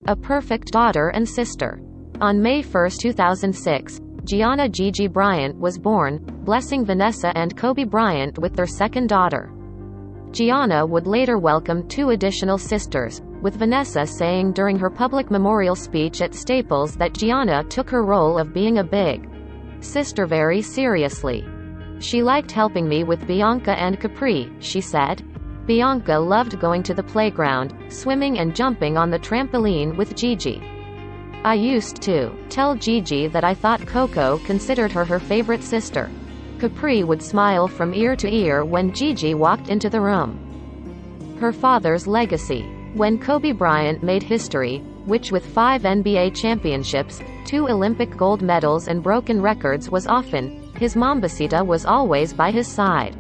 A perfect daughter and sister. On May 1, 2006, Gianna Gigi Bryant was born, blessing Vanessa and Kobe Bryant with their second daughter. Gianna would later welcome 2 additional sisters, with Vanessa saying during her public memorial speech at Staples that Gianna took her role of being a big sister very seriously. "She liked helping me with Bianca and Capri," she said. Bianca loved going to the playground, swimming and jumping on the trampoline with Gigi. "I used to tell Gigi that I thought Coco considered her her favorite sister." Capri would smile from ear to ear when Gigi walked into the room. Her father's legacy. When Kobe Bryant made history, which with 5 NBA championships, 2 Olympic gold medals and broken records was often, his Mambacita was always by his side.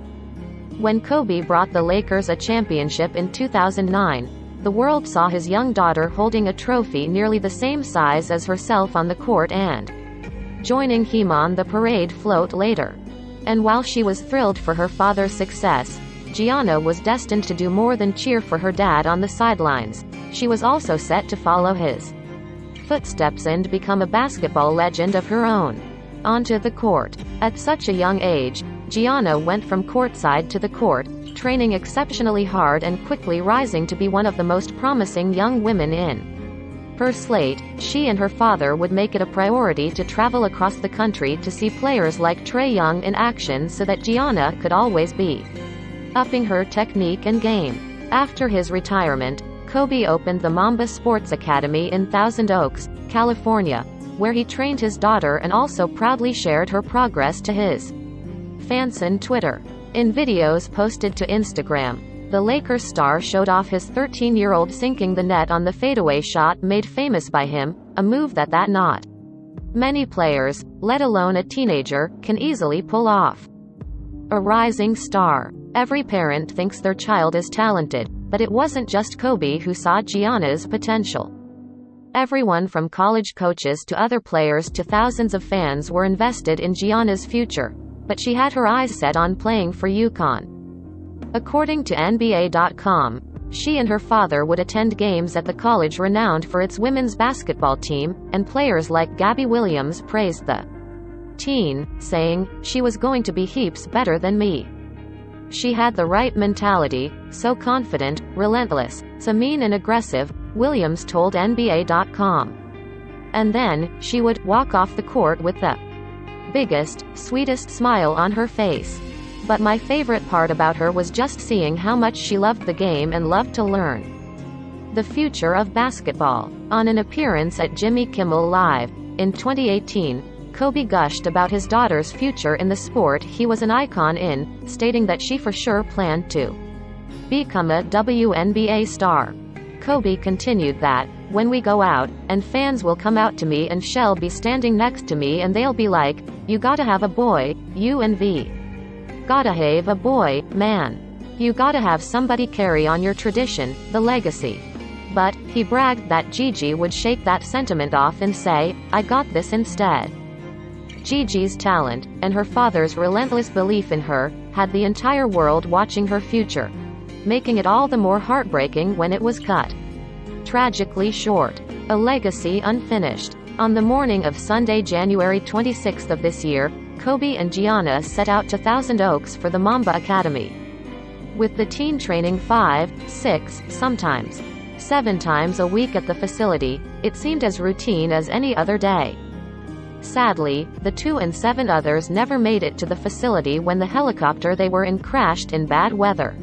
When Kobe brought the Lakers a championship in 2009, the world saw his young daughter holding a trophy nearly the same size as herself on the court and joining him on the parade float later. And while she was thrilled for her father's success, Gianna was destined to do more than cheer for her dad on the sidelines. She was also set to follow his footsteps and become a basketball legend of her own. Onto the court. At such a young age, Gianna went from courtside to the court, training exceptionally hard and quickly rising to be one of the most promising young women in her slate. She and her father would make it a priority to travel across the country to see players like Trae Young in action so that Gianna could always be upping her technique and game. After his retirement, Kobe opened the Mamba Sports Academy in Thousand Oaks, California, where he trained his daughter and also proudly shared her progress to his fans on Twitter. In videos posted to Instagram, the Lakers star showed off his 13-year-old sinking the net on the fadeaway shot made famous by him, a move that not many players, let alone a teenager, can easily pull off. A rising star. Every parent thinks their child is talented, but it wasn't just Kobe who saw Gianna's potential. Everyone from college coaches to other players to thousands of fans were invested in Gianna's future, but she had her eyes set on playing for UConn. According to NBA.com, she and her father would attend games at the college renowned for its women's basketball team, and players like Gabby Williams praised the teen, saying, "She was going to be heaps better than me. She had the right mentality, so confident, relentless, so mean and aggressive," Williams told NBA.com. And then, she would walk off the court with the biggest, sweetest smile on her face. "But my favorite part about her was just seeing how much she loved the game and loved to learn the future of basketball." On an appearance at Jimmy Kimmel Live, in 2018, Kobe gushed about his daughter's future in the sport he was an icon in, stating that she for sure planned to become a WNBA star. Kobe continued that, "When we go out, and fans will come out to me and she'll be standing next to me and they'll be like, 'You gotta have a boy, you and V. Gotta have a boy, man. You gotta have somebody carry on your tradition, the legacy.'" But, he bragged that Gigi would shake that sentiment off and say, "I got this instead." Gigi's talent, and her father's relentless belief in her, had the entire world watching her future, making it all the more heartbreaking when it was cut tragically short. A legacy unfinished. On the morning of Sunday, January 26 of this year, Kobe and Gianna set out to Thousand Oaks for the Mamba Academy. With the teen training 5, 6, sometimes 7 times a week at the facility, it seemed as routine as any other day. Sadly, the 2 and 7 others never made it to the facility when the helicopter they were in crashed in bad weather.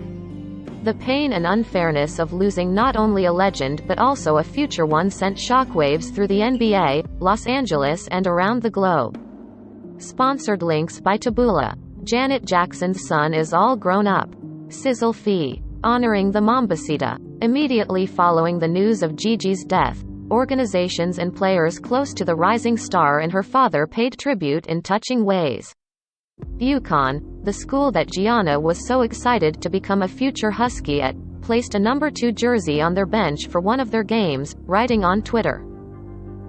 The pain and unfairness of losing not only a legend but also a future one sent shockwaves through the NBA, Los Angeles and around the globe. Sponsored links by Taboola. Janet Jackson's son is all grown up. Sizzle fee. Honoring the Mambacita. Immediately following the news of Gigi's death, organizations and players close to the rising star and her father paid tribute in touching ways. UConn, the school that Gianna was so excited to become a future Husky at, placed a number 2 jersey on their bench for one of their games, writing on Twitter,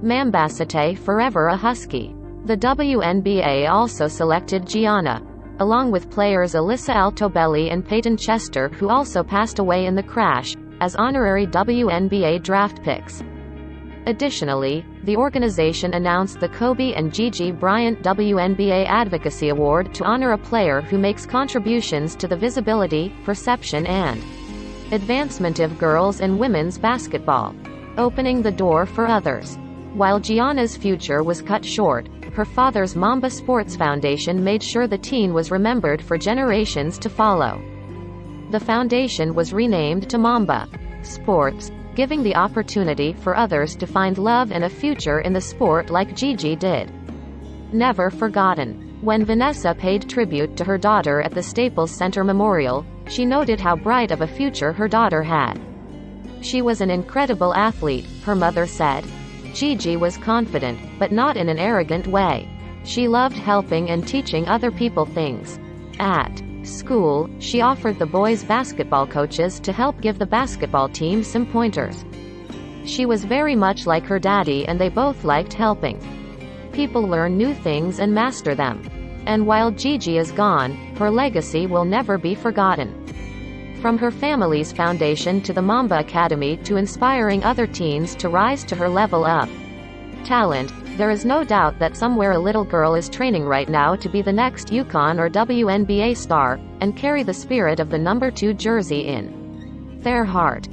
"Mambacita forever a Husky." The WNBA also selected Gianna, along with players Alyssa Altobelli and Peyton Chester, who also passed away in the crash, as honorary WNBA draft picks. Additionally, the organization announced the Kobe and Gigi Bryant WNBA Advocacy Award to honor a player who makes contributions to the visibility, perception and advancement of girls and women's basketball, opening the door for others. While Gianna's future was cut short, her father's Mamba Sports Foundation made sure the teen was remembered for generations to follow. The foundation was renamed to Mamba Sports, giving the opportunity for others to find love and a future in the sport like Gigi did. Never forgotten. When Vanessa paid tribute to her daughter at the Staples Center Memorial, she noted how bright of a future her daughter had. She was an incredible athlete, her mother said. Gigi was confident, but not in an arrogant way. She loved helping and teaching other people things. At school, she offered the boys' basketball coaches to help give the basketball team some pointers. She was very much like her daddy, and they both liked helping people learn new things and master them. And while Gigi is gone, her legacy will never be forgotten. From her family's foundation to the Mamba Academy to inspiring other teens to rise to her level of talent, there is no doubt that somewhere a little girl is training right now to be the next UConn or WNBA star, and carry the spirit of the number 2 jersey in their heart.